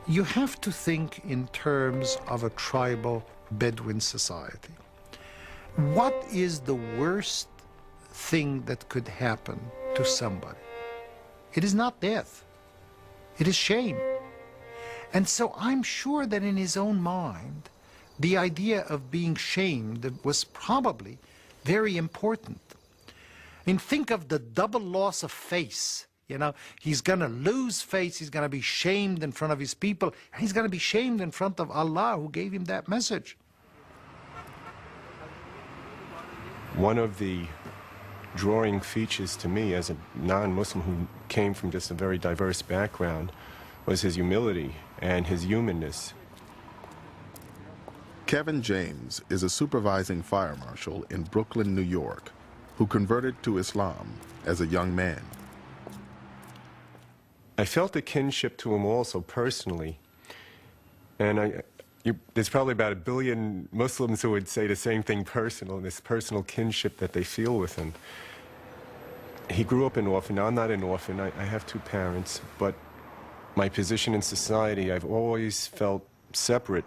You have to think in terms of a tribal Bedouin society. What is the worst thing that could happen to somebody? It is not death. It is shame. And so I'm sure that in his own mind, the idea of being shamed was probably very important. And think of the double loss of face. You know, he's going to lose face, he's going to be shamed in front of his people, and he's going to be shamed in front of Allah who gave him that message. One of the drawing features to me as a non-Muslim who came from just a very diverse background was his humility and his humanness. Kevin James is a supervising fire marshal in Brooklyn, New York, who converted to Islam as a young man. I felt a kinship to him also personally, and there's probably about 1 billion Muslims who would say the same thing personal, this personal kinship that they feel with him. He grew up an orphan. Now, I'm not an orphan. I have 2 parents, but my position in society, I've always felt separate.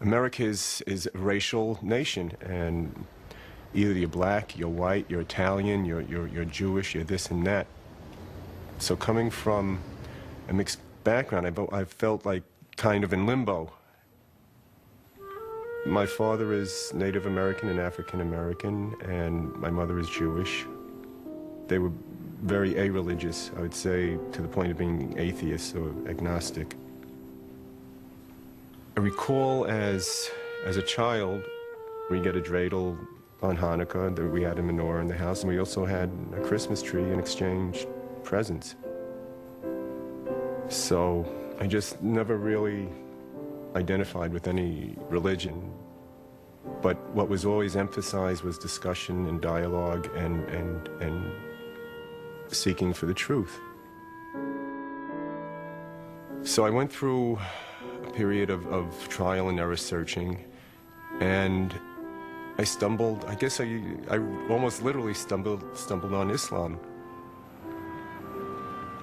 America is a racial nation, and either you're black, you're white, you're Italian, you're Jewish, you're this and that. So coming from a mixed background, I felt like kind of in limbo. My father is Native American and African American, and my mother is Jewish. They were very a-religious, I would say, to the point of being atheists or agnostic. I recall as a child, we get a dreidel on Hanukkah, that we had a menorah in the house, and we also had a Christmas tree and exchanged presents. So I just never really identified with any religion. But what was always emphasized was discussion and dialogue and seeking for the truth. So I went through a period of trial and error searching, and I stumbled, I guess I almost literally stumbled on Islam.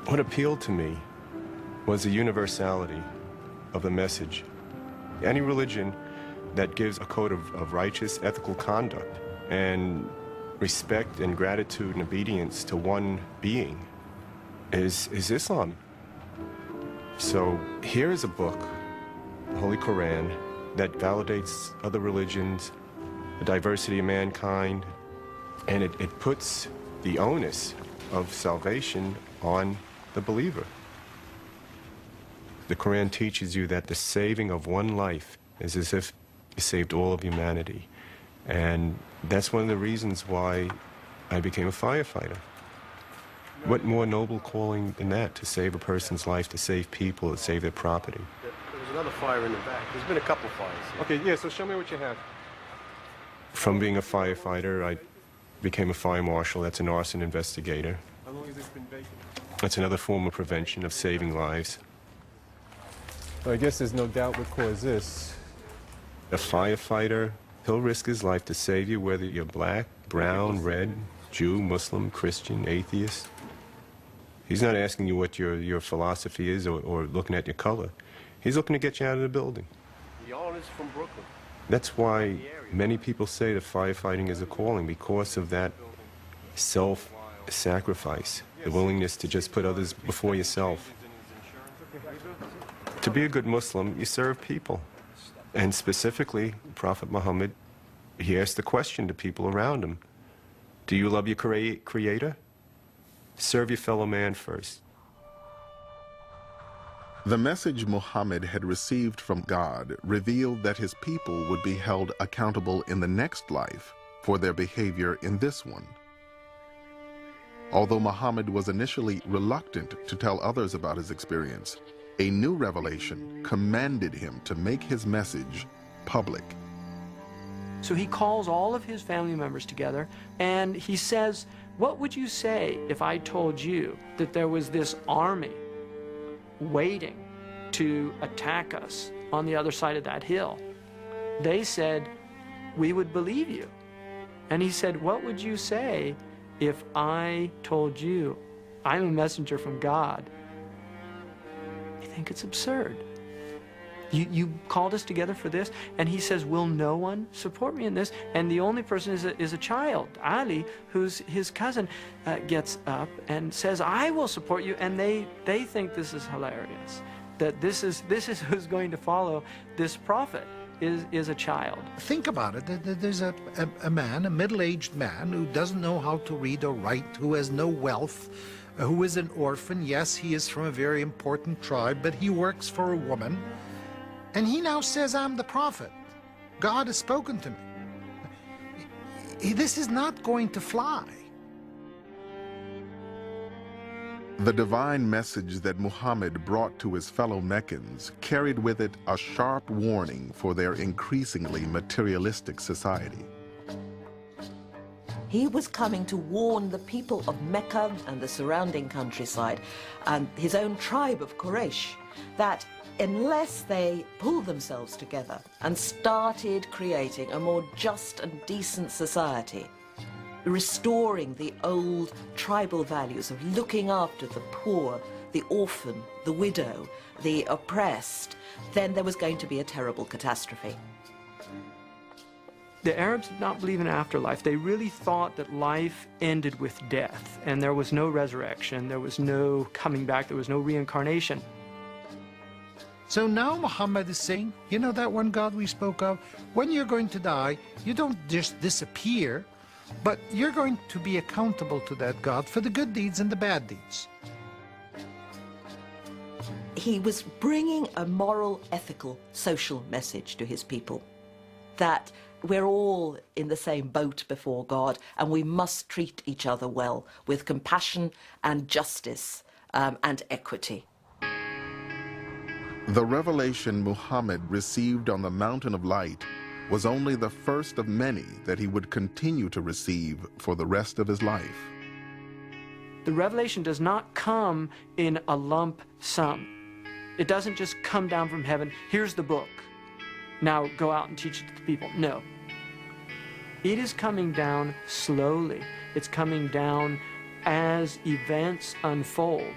What appealed to me was the universality of the message. Any religion that gives a code of righteous, ethical conduct and respect and gratitude and obedience to one being is Islam. So here is a book, the Holy Quran, that validates other religions, the diversity of mankind, and it puts the onus of salvation on the believer. The Quran teaches you that the saving of one life is as if you saved all of humanity. And that's one of the reasons why I became a firefighter. What more noble calling than that, to save a person's life, to save people, to save their property? There was another fire in the back. There's been a couple fires. Okay, yeah, so show me what you have. From being a firefighter, I became a fire marshal. That's an arson investigator. How long has this been vacant? That's another form of prevention, of saving lives. I guess there's no doubt what caused this. A firefighter, he'll risk his life to save you, whether you're black, brown, red, Jew, Muslim, Christian, atheist. He's not asking you what your philosophy is or looking at your color. He's looking to get you out of the building. Y'all is from Brooklyn. That's why many people say that firefighting is a calling, because of that self-sacrifice, the willingness to just put others before yourself. To be a good Muslim, you serve people. And specifically, Prophet Muhammad, he asked the question to people around him, do you love your Creator? Serve your fellow man first. The message Muhammad had received from God revealed that his people would be held accountable in the next life for their behavior in this one. Although Muhammad was initially reluctant to tell others about his experience, a new revelation commanded him to make his message public. So he calls all of his family members together and he says, what would you say if I told you that there was this army waiting to attack us on the other side of that hill? They said, we would believe you. And he said, what would you say if I told you I'm a messenger from God I think it's absurd. You called us together for this, and he says, will no one support me in this? And the only person is a child, Ali, who's his cousin, gets up and says, I will support you. And they think this is hilarious, that this is who's going to follow this prophet is a child. Think about it. There's a man, a middle-aged man, who doesn't know how to read or write, who has no wealth, who is an orphan. Yes, he is from a very important tribe, but he works for a woman. And he now says, I'm the prophet. God has spoken to me. This is not going to fly. The divine message that Muhammad brought to his fellow Meccans carried with it a sharp warning for their increasingly materialistic society. He was coming to warn the people of Mecca and the surrounding countryside and his own tribe of Quraysh that unless they pulled themselves together and started creating a more just and decent society, restoring the old tribal values of looking after the poor, the orphan, the widow, the oppressed, then there was going to be a terrible catastrophe. The Arabs did not believe in afterlife. They really thought that life ended with death, and there was no resurrection, there was no coming back, there was no reincarnation. So now Muhammad is saying, you know that one God we spoke of? When you're going to die, you don't just disappear, but you're going to be accountable to that God for the good deeds and the bad deeds. He was bringing a moral, ethical, social message to his people, that we're all in the same boat before God and we must treat each other well with compassion and justice and equity. The revelation Muhammad received on the Mountain of Light was only the first of many that he would continue to receive for the rest of his life. The revelation does not come in a lump sum. It doesn't just come down from heaven, here's the book, now go out and teach it to the people. No. It is coming down slowly. It's coming down as events unfold.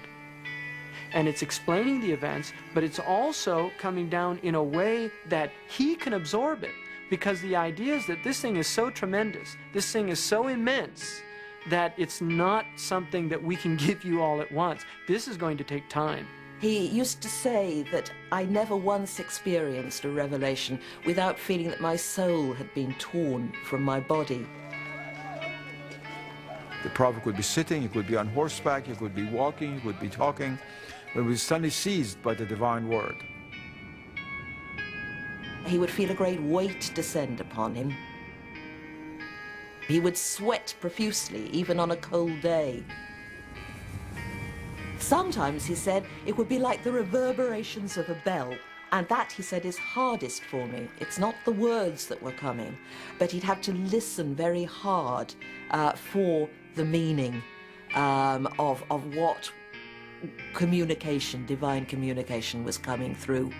And it's explaining the events, but it's also coming down in a way that he can absorb it. Because the idea is that this thing is so tremendous, this thing is so immense, that it's not something that we can give you all at once. This is going to take time. He used to say that I never once experienced a revelation without feeling that my soul had been torn from my body. The prophet could be sitting, he could be on horseback, he could be walking, he could be talking, but he was suddenly seized by the divine word. He would feel a great weight descend upon him. He would sweat profusely, even on a cold day. Sometimes, he said, it would be like the reverberations of a bell, and that, he said, is hardest for me. It's not the words that were coming, but he'd have to listen very hard for the meaning of what communication, divine communication, was coming through.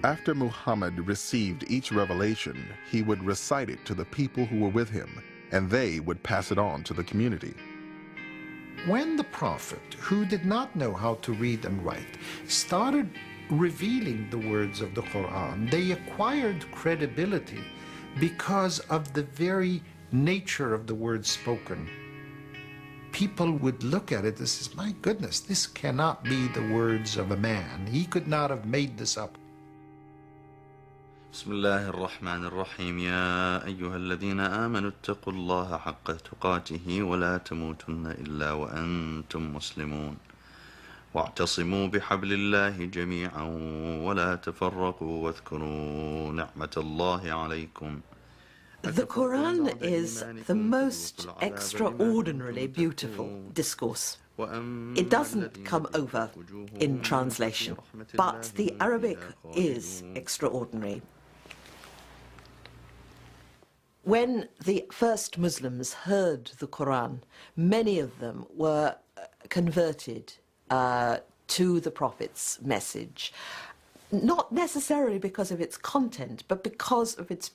After Muhammad received each revelation, he would recite it to the people who were with him, and they would pass it on to the community. When the prophet, who did not know how to read and write, started revealing the words of the Quran, they acquired credibility because of the very nature of the words spoken. People would look at it and say, my goodness, this cannot be the words of a man. He could not have made this up. بسم الله الرحمن الرحيم يا أيها الذين آمنوا اتقوا الله حق تقاته ولا تموتن إلا وأنتم مسلمون واعتصموا بحبل الله جميعا ولا تفرقوا واذكروا نعمة الله عليكم. The Quran is the most extraordinarily beautiful discourse. It doesn't come over in translation, but the Arabic is extraordinary. When the first Muslims heard the Quran, many of them were converted to the Prophet's message, not necessarily because of its content, but because of its